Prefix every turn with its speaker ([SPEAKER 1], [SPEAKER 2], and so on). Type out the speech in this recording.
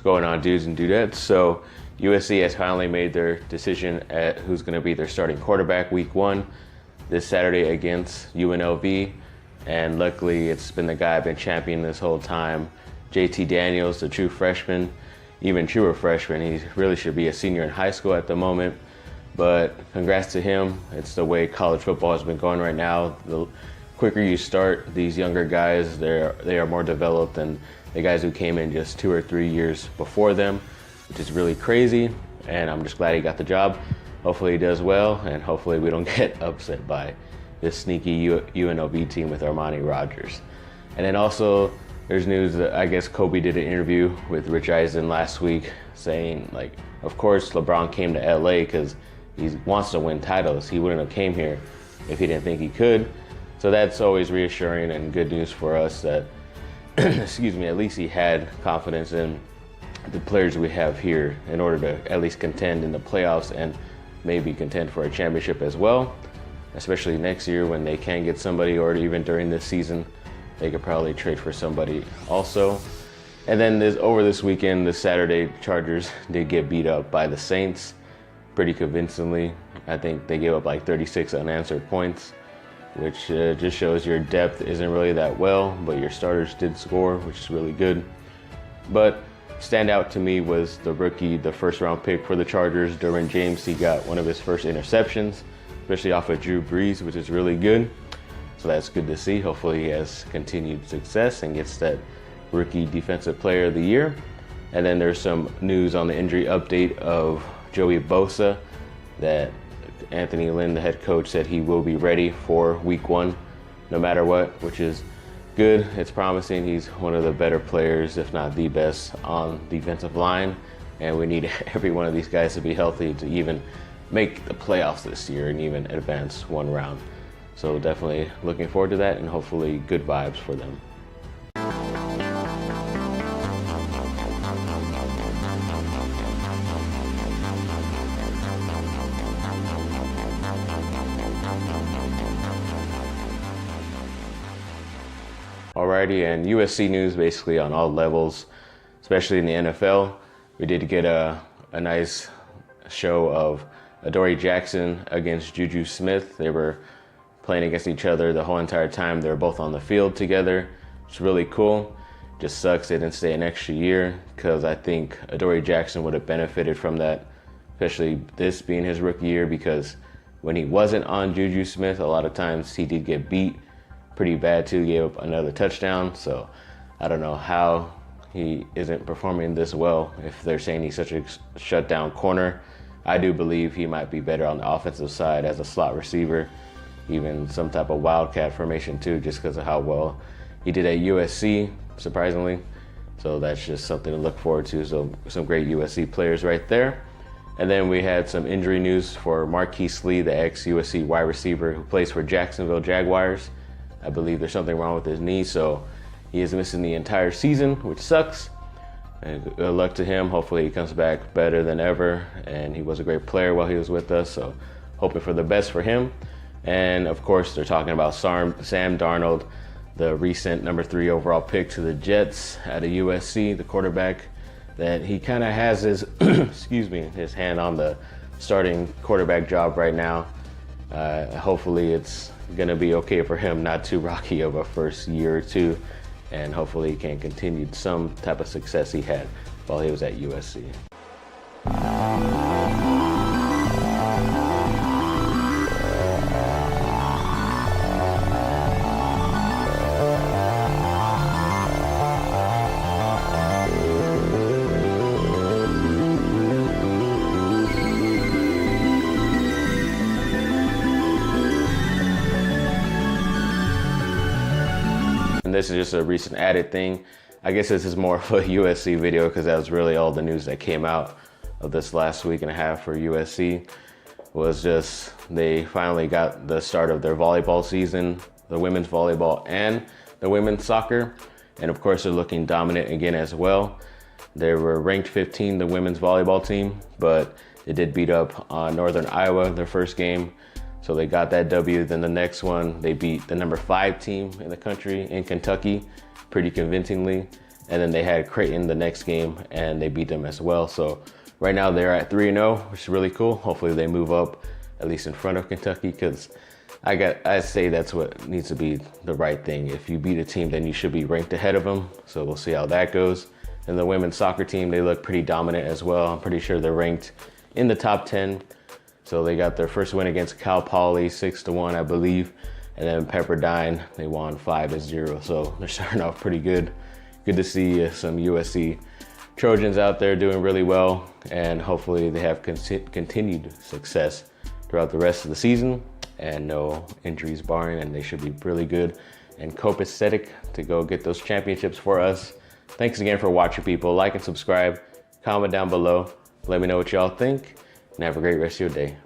[SPEAKER 1] going on, dudes and dudettes? So USC has finally made their decision at who's going to be their starting quarterback week 1 this Saturday against UNLV. And luckily, it's been the guy I've been championing this whole time, JT Daniels, the true freshman, even truer freshman. He really should be a senior in high school at the moment. But congrats to him. It's the way college football has been going right now. The quicker you start, these younger guys, they are more developed than the guys who came in just 2 or 3 years before them, which is really crazy. And I'm just glad he got the job. Hopefully he does well, and hopefully we don't get upset by this sneaky UNLV team with Armani Rogers. And then also, there's news that I guess Kobe did an interview with Rich Eisen last week saying, like, of course LeBron came to LA because he wants to win titles. He wouldn't have came here if he didn't think he could. So that's always reassuring and good news for us that, excuse me, at least he had confidence in the players we have here in order to at least contend in the playoffs and maybe contend for a championship as well, especially next year when they can get somebody, or even during this season, they could probably trade for somebody also. And then over this weekend, this Saturday, Chargers did get beat up by the Saints pretty convincingly. I think they gave up like 36 unanswered points, which just shows your depth isn't really that well, but your starters did score, which is really good. But standout to me was the rookie, the first-round pick for the Chargers, Derwin James. He got one of his first interceptions, especially off of Drew Brees, which is really good. So that's good to see. Hopefully he has continued success and gets that rookie defensive player of the year. And then there's some news on the injury update of Joey Bosa, that Anthony Lynn, the head coach, said he will be ready for week 1 no matter what, which is good. It's promising. He's one of the better players, if not the best, on defensive line. And we need every one of these guys to be healthy to even make the playoffs this year and even advance 1 round. So definitely looking forward to that, and hopefully good vibes for them. Alrighty, and USC news basically on all levels, especially in the NFL. We did get a nice show of Adoree Jackson against Juju Smith. They were playing against each other the whole entire time. They were both on the field together. It's really cool. Just sucks they didn't stay an extra year, because I think Adoree Jackson would have benefited from that, especially this being his rookie year, because when he wasn't on Juju Smith, a lot of times he did get beat pretty bad too. He gave up another touchdown. So I don't know how he isn't performing this well if they're saying he's such a shutdown corner. I do believe he might be better on the offensive side as a slot receiver, even some type of wildcat formation too, just because of how well he did at USC, surprisingly. So that's just something to look forward to. So some great USC players right there. And then we had some injury news for Marquise Lee, the ex-USC wide receiver who plays for Jacksonville Jaguars. I believe there's something wrong with his knee, so he is missing the entire season, which sucks. And good luck to him. Hopefully he comes back better than ever. And he was a great player while he was with us, so hoping for the best for him. And of course, they're talking about Sam Darnold, the recent number 3 overall pick to the Jets out of USC, the quarterback, that he kind of has his, excuse me, his hand on the starting quarterback job right now. Hopefully it's gonna be okay for him, not too rocky of a first year or two, and hopefully he can continue some type of success he had while he was at USC. And this is just a recent added thing. I guess this is more of a USC video because that was really all the news that came out of this last week and a half for USC. Was just they finally got the start of their volleyball season, the women's volleyball and the women's soccer. And of course, they're looking dominant again as well. They were ranked 15, the women's volleyball team, but they did beat up on Northern Iowa their first game. So they got that W. Then the next one, they beat the number 5 team in the country in Kentucky pretty convincingly. And then they had Creighton the next game, and they beat them as well. So right now they're at 3-0, which is really cool. Hopefully they move up, at least in front of Kentucky, because I say that's what needs to be the right thing. If you beat a team, then you should be ranked ahead of them. So we'll see how that goes. And the women's soccer team, they look pretty dominant as well. I'm pretty sure they're ranked in the top 10. So they got their first win against Cal Poly, 6-1, I believe. And then Pepperdine, they won 5-0. So they're starting off pretty good. Good to see some USC Trojans out there doing really well. And hopefully they have continued success throughout the rest of the season. And no injuries barring, and they should be really good and copacetic to go get those championships for us. Thanks again for watching, people. Like and subscribe. Comment down below. Let me know what y'all think, and have a great rest of your day.